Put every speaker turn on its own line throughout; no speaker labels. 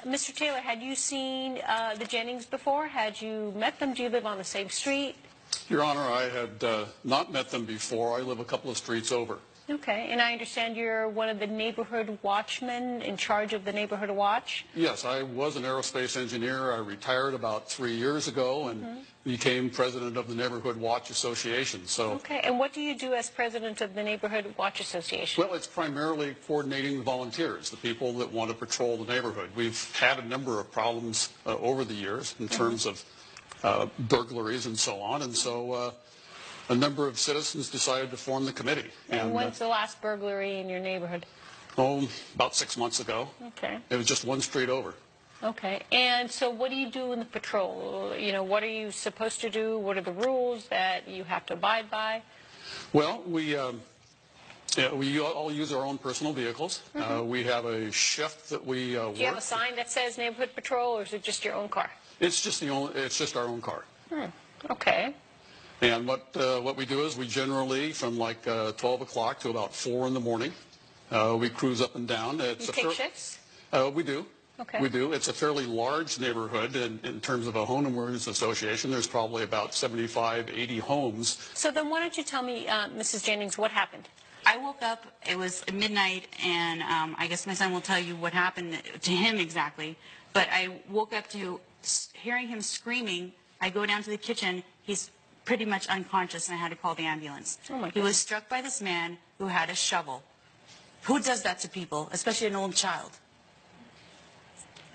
Mr. Taylor, had you seen the Jennings before? Had you met them? Do you live on the same street?
Your Honor, I had not met them before. I live a couple of streets over.
Okay, and I understand you're one of the neighborhood watchmen in charge of the neighborhood watch?
Yes, I was an aerospace engineer. I retired about 3 years ago and became president of the Neighborhood Watch Association. So,
okay, and what do you do as president of the Neighborhood Watch Association?
well, it's primarily coordinating the volunteers, the people that want to patrol the neighborhood. We've had a number of problems over the years in terms of burglaries and so on, and so a number of citizens decided to form the committee.
And when's the last burglary in your neighborhood?
Oh, about 6 months ago.
Okay.
It was just one street over.
Okay. And so what do you do in the patrol? You know, what are you supposed to do? What are the rules that you have to abide by?
Well, we all use our own personal vehicles. We have a shift that we work.
Do you have a sign that says neighborhood patrol, or is it just your own car?
It's just our own car.
Okay.
And what we do is we generally, from like 12 o'clock to about 4 in the morning, we cruise up and down.
You take shifts?
We do.
Okay.
We do. It's a fairly large neighborhood in terms of a homeowners association. There's probably about 75, 80 homes.
So then why don't you tell me, Mrs. Jennings, what happened?
I woke up, it was midnight, and I guess my son will tell you what happened to him exactly. But I woke up to hearing him screaming. I go down to the kitchen. He's pretty much unconscious, and I had to call the ambulance.
Oh my
He was struck by this man who had a shovel. Who does that to people, especially an old child?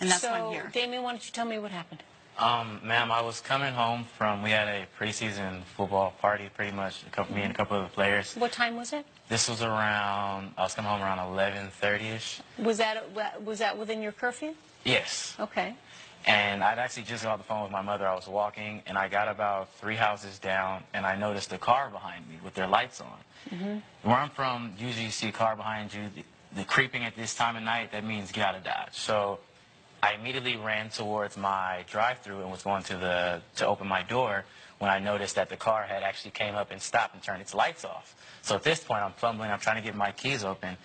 And that's why I'm here.
So, Damien, why don't you tell me what happened?
Ma'am, I was coming home from, we had a preseason football party, pretty much, me and a couple of the players.
What time was it?
This was around, I was coming home around 11:30ish.
Was that within your curfew?
Yes.
Okay.
And I'd actually just got off the phone with my mother. I was walking, and I got about 3 houses down, and I noticed a car behind me with their lights on. Where I'm from, usually you see a car behind you. The creeping at this time of night, that means get out of Dodge. So I immediately ran towards my drive-thru and was going to open my door when I noticed that the car had actually came up and stopped and turned its lights off. So at this point, I'm fumbling. I'm trying to get my keys open.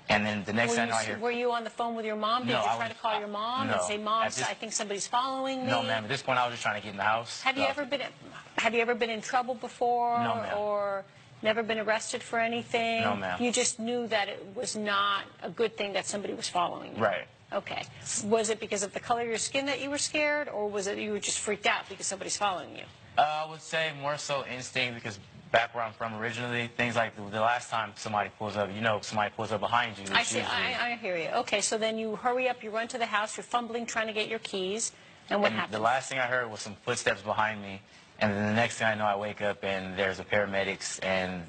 And then the next thing I know, I hear...
Were you on the phone with your mom? Did you try to call your mom and say, Mom, I think somebody's following me?
No, ma'am. At this point, I was just trying to get in the house.
Have you ever been in trouble before?
No, ma'am.
Or never been arrested for anything?
No, ma'am.
You just knew that it was not a good thing that somebody was following you?
Right.
Okay. Was it because of the color of your skin that you were scared, or was it you were just freaked out because somebody's following you?
I would say more so instinct, because back where I'm from originally, things like the last time somebody pulls up, somebody pulls up behind you.
I see. I hear you. Okay, so then you hurry up, you run to the house, you're fumbling, trying to get your keys, and what happens?
The last thing I heard was some footsteps behind me, and then the next thing I know, I wake up and there's a paramedics, and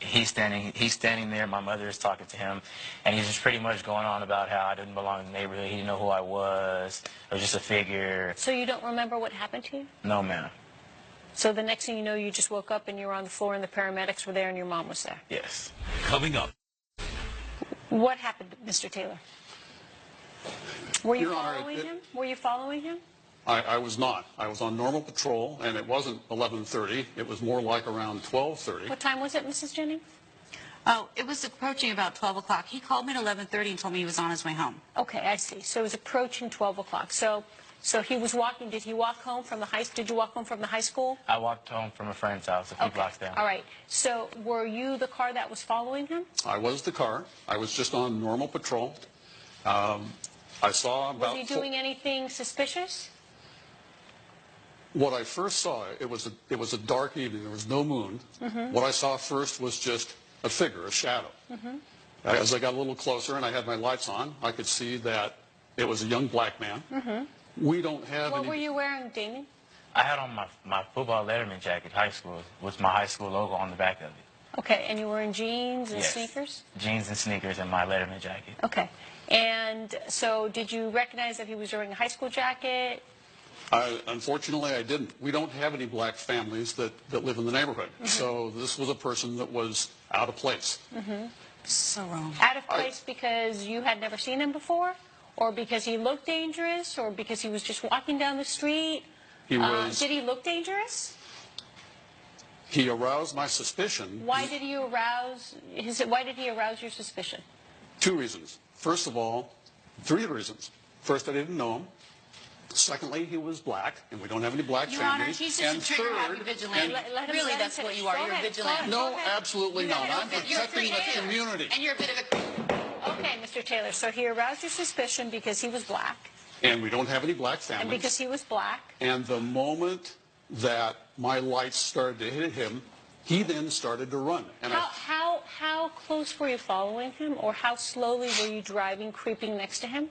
he's standing there. My mother is talking to him, and he's just pretty much going on about how I didn't belong in the neighborhood. He didn't know who I was. I was just a figure.
So you don't remember what happened to you?
No, ma'am.
So the next thing you know, you just woke up and you were on the floor and the paramedics were there and your mom was there?
Yes.
Coming up.
What happened, Mr. Taylor? Were you
Your Honor,
following him? Were you following him?
I was not. I was on normal patrol, and it wasn't 11:30. It was more like around 12:30.
What time was it, Mrs. Jennings?
Oh, it was approaching about 12 o'clock. He called me at 11:30 and told me he was on his way home.
Okay, I see. So it was approaching 12 o'clock. So he was walking. Did he walk home from the Did you walk home from the high school?
I walked home from a friend's house a few blocks down.
All right. So were you the car that was following him?
I was the car. I was just on normal patrol. I saw about...
Was he doing anything suspicious?
What I first saw, it was a dark evening. There was no moon. What I saw first was just a figure, a shadow. As I got a little closer and I had my lights on, I could see that it was a young black man. We don't have
What were you wearing, Damien?
I had on my football letterman jacket, high school, with my high school logo on the back of it.
Okay, and you were in jeans and
Yes.
sneakers?
Jeans and sneakers and my letterman jacket.
Okay. And so did you recognize that he was wearing a high school jacket?
Unfortunately, I didn't. We don't have any black families that live in the neighborhood. So this was a person that was out of place.
So wrong.
Out of place because you had never seen him before? Or because he looked dangerous? Or because he was just walking down the street?
He was...
Did he look dangerous?
He aroused my suspicion.
Why did he arouse your suspicion?
2 reasons. First of all, 3 reasons. First, I didn't know him. Secondly, he was black, and we don't have any black
Your Honor,
families.
he's
And
just a trigger-happy
third,
vigilante.
Let him-
Really,
let him
that's what
finish.
you are.
Go
You're a
ahead,
vigilante.
go
no,
ahead.
absolutely
You
not.
got
I'm
no fit. You're a
protecting the
creator.
community.
And you're a bit of a...
Okay, Mr. Taylor, so he aroused your suspicion because he was black,
And we don't have any black
and
families.
because he was black.
And the moment that my lights started to hit him, he then started to run. And
How close were you following him, or how slowly were you driving, creeping next to him?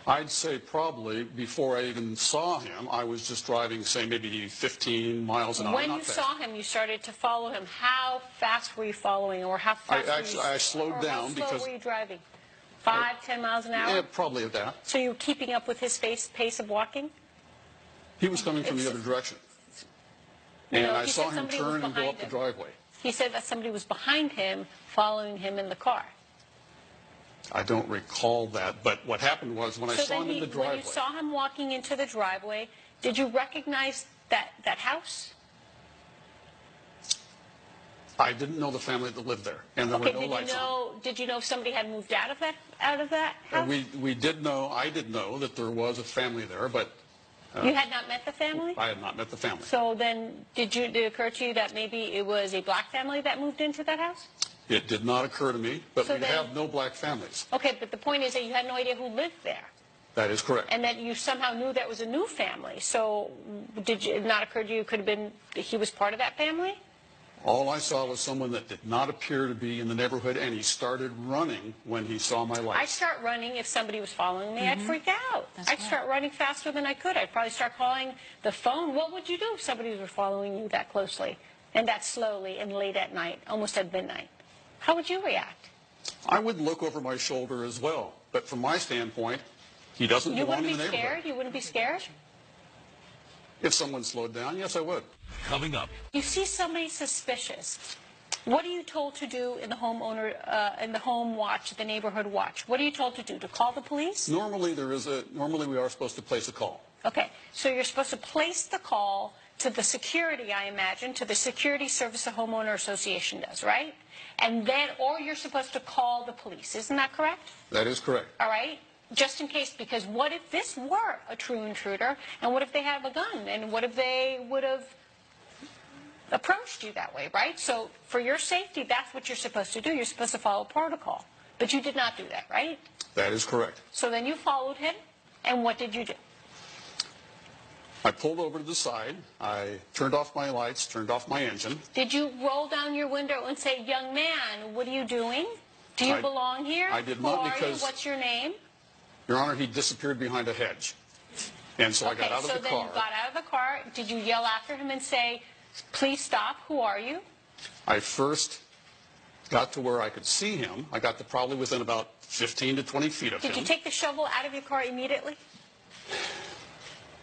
I'd say probably before I even saw him, I was just driving, say, maybe 15 miles an hour.
When
not
you
fast.
saw him, you started to follow him. How fast were you following, or how fast
I slowed
or
down
how slow
because-
were you driving? 5, 10 miles an hour?
Yeah, probably at that.
So you were keeping up with his pace of walking?
He was coming from the other direction.
No,
And I
he
saw
said
him
somebody was
turn and go
behind
up the
him.
driveway.
He said that somebody was behind him, following him in the car.
I don't recall that, but what happened was when I
So
saw
then
him in the
when
driveway,
you saw him walking into the driveway, did you recognize that house?
I didn't know the family that lived there, and there
Okay,
were no lights on.
did you know if somebody had moved out of that house?
We did know, I did know that there was a family there, but
You had not met the family?
I had not met the family.
So then did it occur to you that maybe it was a black family that moved into that house?
It did not occur to me, but
So
we
then-
have no black families.
Okay, but the point is that you had no idea who lived there,
That is correct.
and that you somehow knew that was a new family. So did it not occur to you it could have been he was part of that family?
All I saw was someone that did not appear to be in the neighborhood, and he started running when he saw my
I'd
lights.
start running if somebody was following me. I'd freak out.
That's
I'd
right.
start running faster than I could. I'd probably start calling the phone. What would you do if somebody was following you that closely and that slowly and late at night, almost at midnight? How would you react?
I would look over my shoulder as well, but from my standpoint, he doesn't
You
belong
wouldn't
in
be
the neighborhood.
scared? You wouldn't be scared?
If someone slowed down, yes, I would.
Coming up.
You see somebody suspicious. What are you told to do in the in the home watch, the neighborhood watch? What are you told to do? To call the police?
Normally we are supposed to place a call.
Okay, so you're supposed to place the call to the security, I imagine, to the security service a homeowner association does, right? And then, or you're supposed to call the police. Isn't that correct?
That is correct.
All right? Just in case, because what if this were a true intruder, and what if they have a gun, and what if they would have approached you that way, right? So for your safety, that's what you're supposed to do. You're supposed to follow protocol. But you did not do that, right?
That is correct.
So then you followed him, and what did you do?
I pulled over to the side. I turned off my lights, turned off my engine.
Did you roll down your window and say, "Young man, what are you doing? Do you
I-
belong here?
I did
Who
not
are
because-
you? What's your name?"
Your Honor, he disappeared behind a hedge. And so I got out of
so
the
then
car.
you got out of the car. Did you yell after him and say, "Please stop, who are you"?
I first got to where I could see him. I got to probably within about 15 to 20 feet of
Did
him.
you take the shovel out of your car immediately?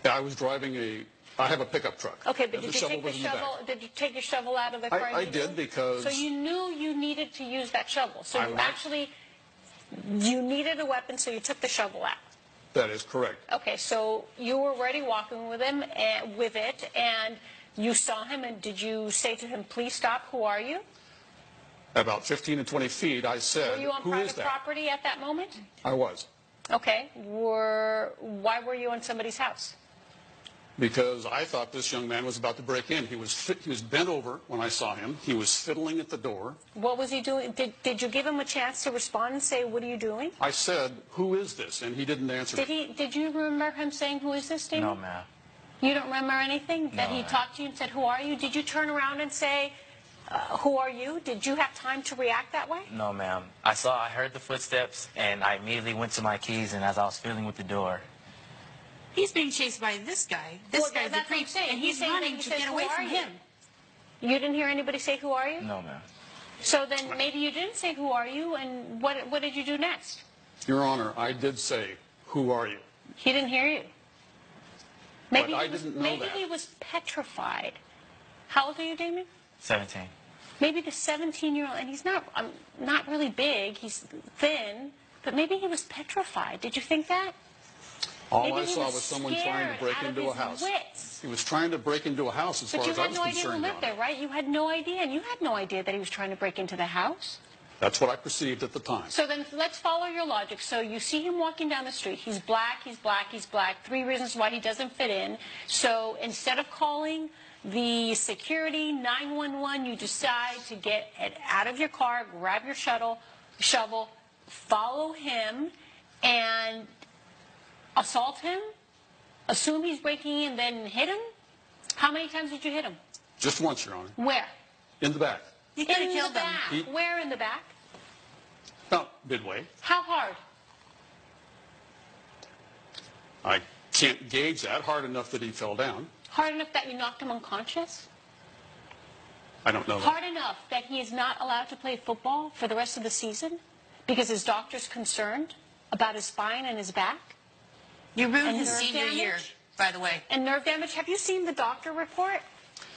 I was driving I have a pickup truck.
Okay, but
The
did you
shovel
take the
was in the back.
shovel? Did you take your shovel out of the car?
I did
immediately?
because-
So you knew you needed to use that shovel. So
I
you
like-
actually you needed a weapon, so you took the shovel out.
That is correct.
Okay, so you were already walking with him with it, and you saw him. And did you say to him, "Please stop"? Who are you?
About 15 to 20 feet, I
Were
said,
you on
who is
private
that?
property at that moment?
I was.
Okay. Why were you on somebody's house?
Because I thought this young man was about to break in. He was bent over when I saw him. He was fiddling at the door.
What was he doing? Did you give him a chance to respond and say, "What are you doing"?
I said, who is this? And he didn't answer me.
Did you remember him saying, "Who is this, Damon"?
No, ma'am.
You don't remember anything? That
No,
he
ma'am.
talked to you and said, "Who are you"? Did you turn around and say, "Who are you"? Did you have time to react that way?
No, ma'am. I heard the footsteps, and I immediately went to my keys, and as I was fiddling with the door,
He's being chased by this guy. This
Well,
guy's a
that's what I'm
creep,
saying.
and
He's
he's
saying that
running
he
to
says,
get
"Who
away
are
from
you?"
him.
You didn't hear anybody say, "Who are you"?
no, ma'am.
So then maybe you didn't say, "Who are you"? And what did you do next?
Your Honor, I did say, who are you?
He didn't hear you. Maybe
I
he was,
didn't know
maybe
that.
he was petrified. How old are you, Damon?
17.
Maybe the 17-year-old, and he's not really big. He's thin, but maybe he was petrified. Did you think that?
All
Maybe
I
he
saw
was
was someone trying to
scared
break
out of
into a
his
house.
wits.
He was trying to break into a house as
But
far
you
as I
had
was
no idea who
concerned, Your
lived there,
Honor.
right? You had no idea, and you had no idea that he was trying to break into the house.
That's what I perceived at the time.
So then let's follow your logic. So you see him walking down the street. He's black, he's black, he's black. 3 reasons why he doesn't fit in. So instead of calling the security 911, you decide to get it out of your car, grab your shovel, follow him, and assault him, assume he's breaking in, then hit him. How many times did you hit him?
Just once, Your Honor.
Where?
In the back.
You could have
In the
killed him.
back. Where in the back?
About midway.
How hard?
I can't gauge that. Hard enough that he fell down.
Hard enough that you knocked him unconscious?
I don't know.
Hard enough that he is not allowed to play football for the rest of the season because his doctor's concerned about his spine and his back?
You ruined
And
his
nerve
senior
damage?
year, by the way.
And nerve damage? Have you seen the doctor report?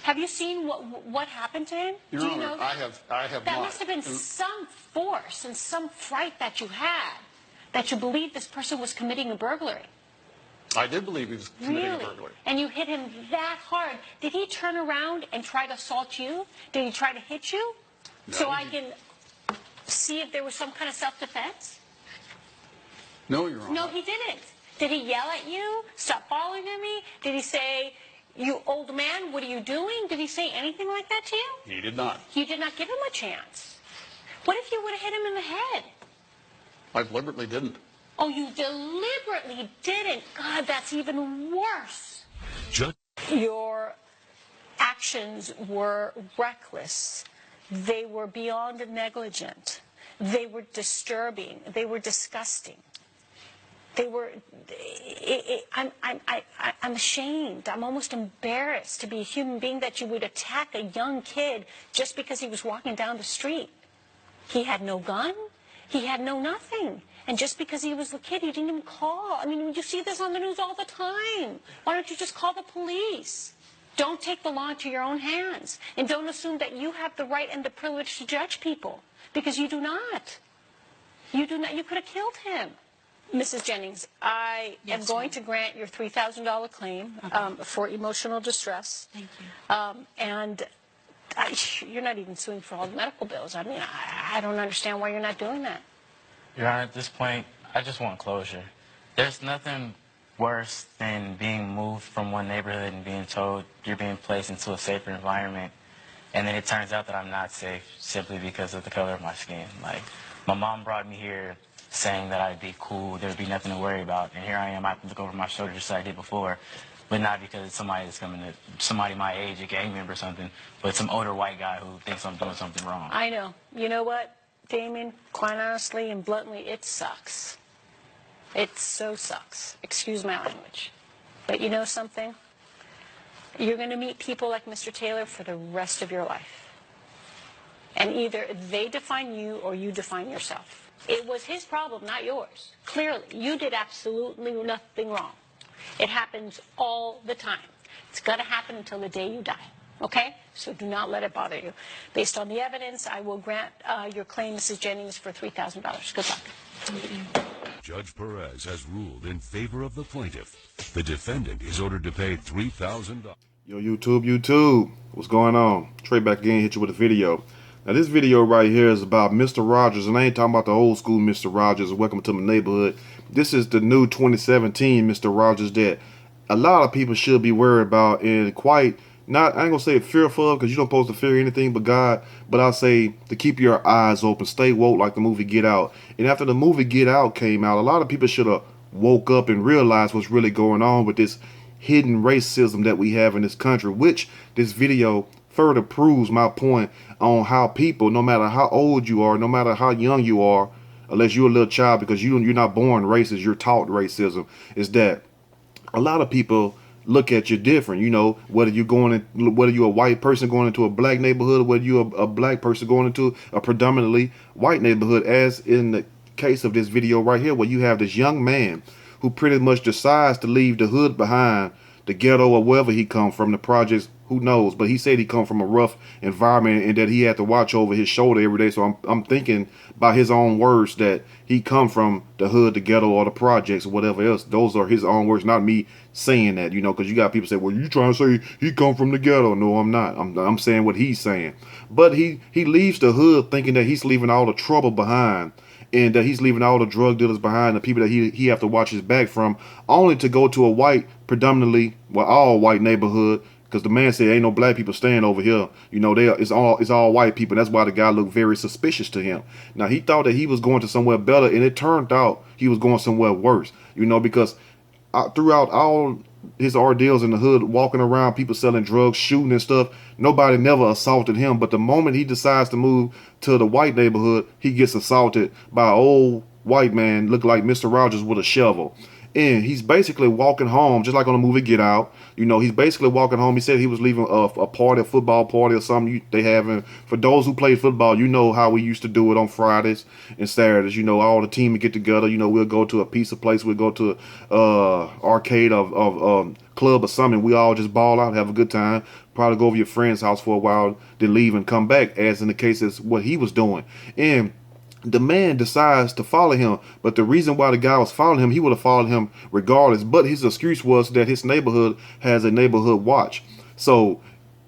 Have you seen what happened to him?
Your
Do you
Honor,
know that?
I have
That
not.
must have been some force and some fright that you had, that you believed this person was committing a burglary.
I did believe he was committing
Really?
a burglary.
And you hit him that hard. Did he turn around and try to assault you? Did he try to hit you?
No,
So I can see if there was some kind of self-defense?
No, Your Honor.
No, he didn't. Did he yell at you? Stop following me? Did he say, you old man, what are you doing? Did he say anything like that to you?
He did not.
You did not give him a chance. What if you would have hit him in the head?
I deliberately didn't.
Oh, you deliberately didn't. God, that's even worse. Your actions were reckless. They were beyond negligent. They were disturbing. They were disgusting. They were. I'm ashamed. I'm almost embarrassed to be a human being that you would attack a young kid just because he was walking down the street. He had no gun. He had no nothing. And just because he was a kid, he didn't even call. I mean, you see this on the news all the time. Why don't you just call the police? Don't take the law into your own hands. And don't assume that you have the right and the privilege to judge people. Because you do not. You do not. You could have killed him. Mrs. Jennings, I am going to grant your $3,000 claim for emotional distress.
Thank you.
And you're not even suing for all the medical bills. I mean, I don't understand why you're not doing that.
Your Honor, at this point, I just want closure. There's nothing worse than being moved from one neighborhood and being told you're being placed into a safer environment, and then it turns out that I'm not safe simply because of the color of my skin. Like, my mom brought me here saying that I'd be cool, there'd be nothing to worry about, and here I am, I have to look over my shoulder just like I did before, but not because it's somebody that's coming to, somebody my age, a gang member or something, but some older white guy who thinks I'm doing something wrong.
I know. You know what, Damien? Quite honestly and bluntly, it sucks. It so sucks. Excuse my language. But you know something? You're going to meet people like Mr. Taylor for the rest of your life. And either they define you or you define yourself. It was his problem, not yours. Clearly, you did absolutely nothing wrong. It happens all the time. It's going to happen until the day you die. Okay? So do not let it bother you. Based on the evidence, I will grant your claim, Mrs. Jennings, for $3,000. Good luck.
Judge Perez has ruled in favor of the plaintiff. The defendant is ordered to pay $3,000.
Yo, YouTube, what's going on? Trey back again, hit you with a video. Now, this video right here is about Mr. Rogers, and I ain't talking about the old school Mr. Rogers. Welcome to my neighborhood. This is the new 2017 Mr. Rogers that a lot of people should be worried about and quite not, I ain't gonna say fearful of, because you don't supposed to fear anything but God, but I'll say to keep your eyes open, stay woke like the movie Get Out. And after the movie Get Out came out, a lot of people should have woke up and realized what's really going on with this hidden racism that we have in this country, which this video further proves my point on how people, no matter how old you are, no matter how young you are, unless you're a little child, because you're not born racist, you're taught racism, is that a lot of people look at you different. You know, whether you're a white person going into a black neighborhood, whether you're a black person going into a predominantly white neighborhood, as in the case of this video right here, where you have this young man who pretty much decides to leave the hood behind, the ghetto or wherever he come from, the projects, Who knows? But he said he come from a rough environment and that he had to watch over his shoulder every day. So I'm thinking by his own words that he come from the hood, the ghetto, or the projects, or whatever else. Those are his own words, not me saying that. You know, because you got people say, "Well, you trying to say he come from the ghetto?" No, I'm not. I'm saying what he's saying. But he leaves the hood thinking that he's leaving all the trouble behind, and that he's leaving all the drug dealers behind, the people that he have to watch his back from, only to go to a white, predominantly, well, all white neighborhood. Because the man said, ain't no black people staying over here. You know, it's all white people. That's why the guy looked very suspicious to him. Now, he thought that he was going to somewhere better, and it turned out he was going somewhere worse. You know, because throughout all his ordeals in the hood, walking around, people selling drugs, shooting and stuff, nobody never assaulted him. But the moment he decides to move to the white neighborhood, he gets assaulted by an old white man, look like Mr. Rogers with a shovel. And he's basically walking home, just like on the movie Get Out. You know, he's basically walking home. He said he was leaving a party, a football party or something they have. And for those who play football, you know how we used to do it on Fridays and Saturdays. You know, all the team would get together. You know, we'll go to a pizza place. We'll go to arcade of club or something. We all just ball out, have a good time. Probably go over your friend's house for a while, then leave and come back, as in the case is what he was doing. And the man decides to follow him, but the reason why the guy was following him, he would have followed him regardless. But his excuse was that his neighborhood has a neighborhood watch. So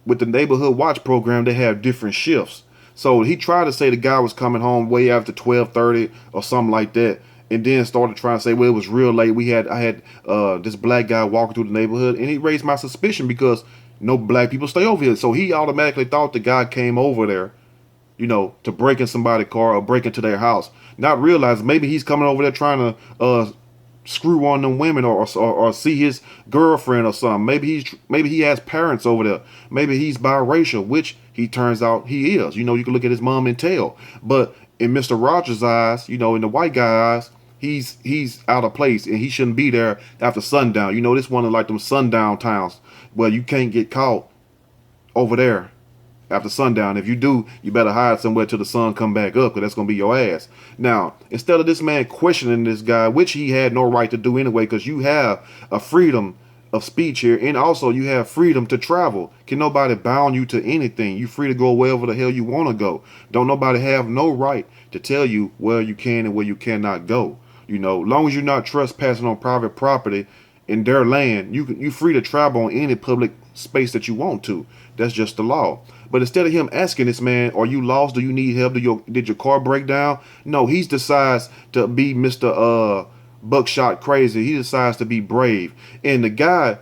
with the neighborhood watch program, they have different shifts. So he tried to say the guy was coming home way after 12:30 or something like that, and then started trying to say, well, it was real late. I had this black guy walking through the neighborhood, and he raised my suspicion because no black people stay over here. So he automatically thought the guy came over there, you know, to break in somebody's car or break into their house, not realizing maybe he's coming over there trying to screw on them women or see his girlfriend or something. Maybe he has parents over there. Maybe he's biracial, which he turns out he is. You know, you can look at his mom and tell. But in Mr. Rogers' eyes, you know, in the white guy's eyes, he's out of place and he shouldn't be there after sundown. You know, this one of like them sundown towns where you can't get caught over there after sundown. If you do, you better hide somewhere till the sun come back up, because that's going to be your ass. Now, instead of this man questioning this guy, which he had no right to do anyway, because you have a freedom of speech here, and also you have freedom to travel. Can nobody bound you to anything? You free to go wherever the hell you want to go. Don't nobody have no right to tell you where you can and where you cannot go. You know, long as you're not trespassing on private property in their land, you free to travel on any public space that you want to. That's just the law. But instead of him asking this man, are you lost? Do you need help? Did your car break down? No, he decides to be Mr. Buckshot crazy. He decides to be brave. And the guy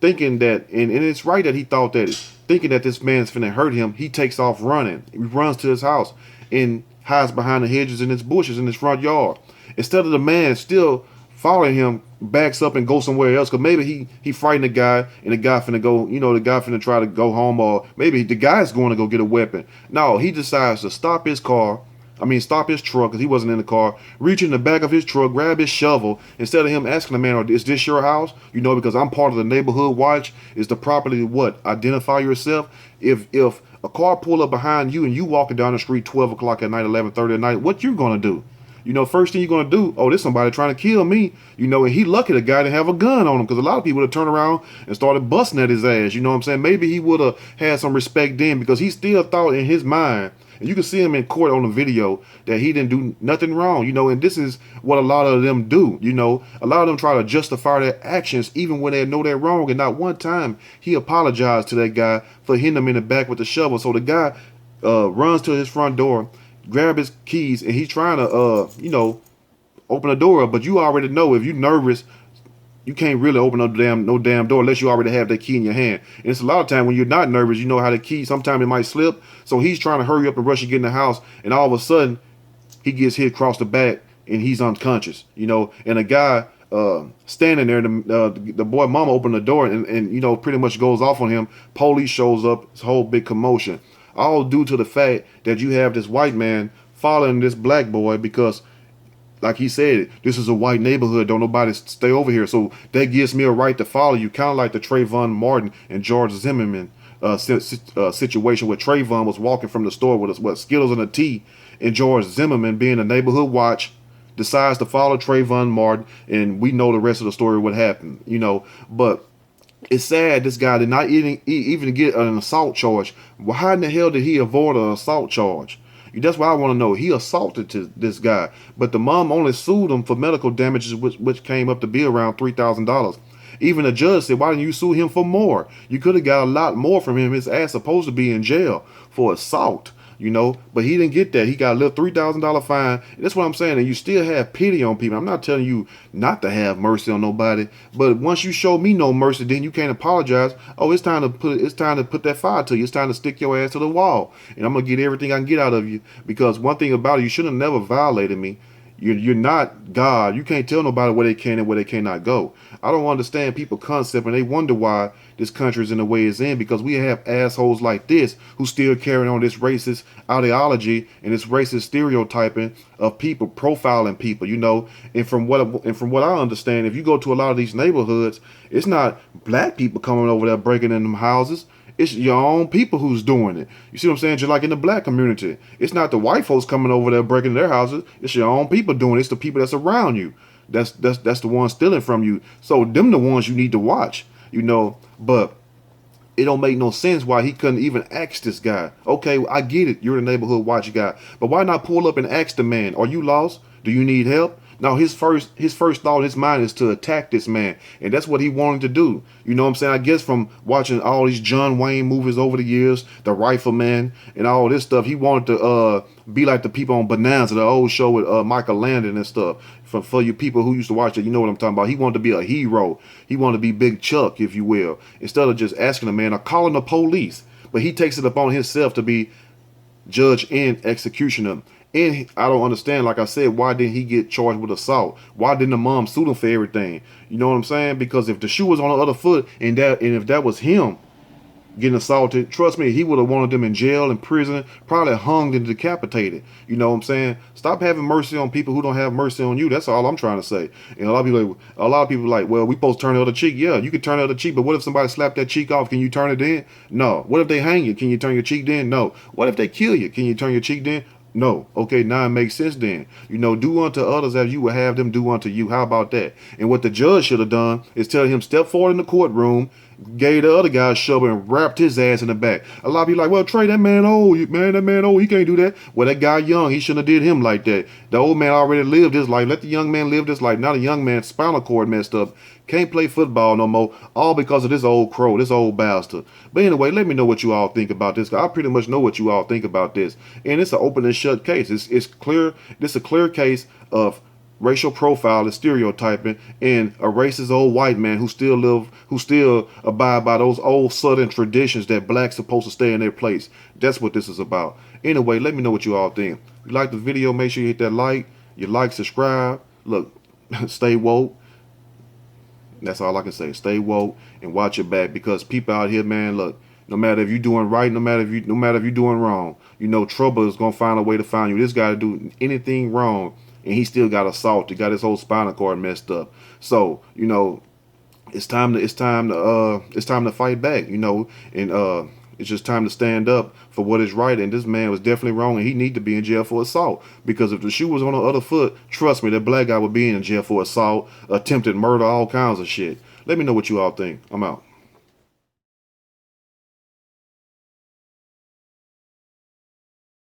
thinking that, and it's right that he thought that, thinking that this man's finna hurt him, he takes off running. He runs to his house and hides behind the hedges and his bushes in his front yard. Instead of the man still following him, backs up and goes somewhere else, because maybe he frightened the guy and the guy finna go, you know, the guy finna try to go home, or maybe the guy's going to go get a weapon. No, he decides to stop his truck, because he wasn't in the car, reach in the back of his truck, grab his shovel. Instead of him asking the man, is this your house? You know, because I'm part of the neighborhood watch, is to properly what? Identify yourself. If a car pull up behind you and you walking down the street 12 o'clock at night, 11:30 at night, what you gonna do? You know, first thing you're going to do, oh, there's somebody trying to kill me. You know, and he lucky the guy didn't have a gun on him, because a lot of people would have turned around and started busting at his ass. You know what I'm saying? Maybe he would have had some respect then, because he still thought in his mind, and you can see him in court on the video, that he didn't do nothing wrong. You know, and this is what a lot of them do. You know, a lot of them try to justify their actions even when they know they're wrong. And not one time he apologized to that guy for hitting him in the back with the shovel. So the guy runs to his front door, grab his keys, and he's trying to you know, open the door up. But you already know, if you're nervous, you can't really open no damn door unless you already have that key in your hand. And it's a lot of time when you're not nervous, you know how the key, sometimes it might slip. So he's trying to hurry up and rush and get in the house, and all of a sudden he gets hit across the back and he's unconscious, you know. And a guy standing there, the boy mama opened the door and you know, pretty much goes off on him. Police shows up, it's a whole big commotion, all due to the fact that you have this white man following this black boy, because like he said, this is a white neighborhood, don't nobody stay over here, so that gives me a right to follow you. Kind of like the Trayvon Martin and George Zimmerman situation, where Trayvon was walking from the store with Skittles and a tea, and George Zimmerman, being a neighborhood watch, decides to follow Trayvon Martin, and we know the rest of the story, what happened, you know. But It's sad this guy did not even get an assault charge. Well, how in the hell did he avoid an assault charge? That's what I want to know. He assaulted this guy, but the mom only sued him for medical damages, which came up to be around $3,000. Even the judge said, "Why didn't you sue him for more? You could have got a lot more from him. His ass supposed to be in jail for assault." But he didn't get that. He got a little $3,000 fine. That's what I'm saying. And you still have pity on people. I'm not telling you not to have mercy on nobody, but once you show me no mercy, then you can't apologize. Oh, it's time to put that fire to you. It's time to stick your ass to the wall, and I'm gonna get everything I can get out of you. Because one thing about it, you should have never violated me. You're not God. You can't tell nobody where they can and where they cannot go. I don't understand people concept, and they wonder why this country is in the way it's in, because we have assholes like this who still carrying on this racist ideology and this racist stereotyping of people, profiling people, And from what I understand, if you go to a lot of these neighborhoods, it's not black people coming over there breaking in them houses. It's your own people who's doing it. You see what I'm saying? Just like in the black community. It's not the white folks coming over there breaking their houses. It's your own people doing it. It's the people that's around you. That's the ones stealing from you. So them the ones you need to watch, But it don't make no sense why he couldn't even ask this guy. Okay, I get it. You're the neighborhood watch guy. But why not pull up and ask the man, are you lost? Do you need help? Now, his first thought in his mind is to attack this man. And that's what he wanted to do. You know what I'm saying? I guess from watching all these John Wayne movies over the years, The Rifleman and all this stuff, he wanted to be like the people on Bonanza, the old show with Michael Landon and stuff. For you people who used to watch it, you know what I'm talking about. He wanted to be a hero. He wanted to be Big Chuck, if you will, instead of just asking a man or calling the police. But he takes it upon himself to be judge and executioner. And I don't understand, like I said, why didn't he get charged with assault? Why didn't the mom sue him for everything? You know what I'm saying? Because if the shoe was on the other foot and if that was him getting assaulted, trust me, he would have wanted them in jail, in prison, probably hung and decapitated. You know what I'm saying? Stop having mercy on people who don't have mercy on you. That's all I'm trying to say. And a lot of people like, well, we supposed to turn the other cheek. Yeah, you can turn the other cheek, but what if somebody slapped that cheek off? Can you turn it in? No. What if they hang you? Can you turn your cheek then? No. What if they kill you? Can you turn your cheek then? No. Okay, now it makes sense then. Do unto others as you would have them do unto you. How about that? And what the judge should have done is tell him, step forward in the courtroom, gave the other guy a shovel and wrapped his ass in the back. A lot of people like, well, Trey, that man old, he can't do that. Well, that guy young, he shouldn't have did him like that. The old man already lived his life. Let the young man live this life. Now the young man's spinal cord messed up. Can't play football no more, all because of this old crow, this old bastard. But anyway, let me know what you all think about this. I pretty much know what you all think about this. And it's an open and shut case. It's clear. This is a clear case of racial profiling, stereotyping, and a racist old white man who still abide by those old Southern traditions that blacks supposed to stay in their place. That's what this is about. Anyway, let me know what you all think. If you like the video, make sure you hit that like. Subscribe. Look, stay woke. That's all I can say. Stay woke and watch your back, because people out here, man, look, no matter if you're doing right, no matter if you're doing wrong, trouble is gonna find a way to find you. This guy do anything wrong, and he still got assaulted, got his whole spinal cord messed up. So, it's time to fight back, and it's just time to stand up for what is right. And this man was definitely wrong, and he need to be in jail for assault. Because if the shoe was on the other foot, trust me, that black guy would be in jail for assault, attempted murder, all kinds of shit. Let me know what you all think. I'm out.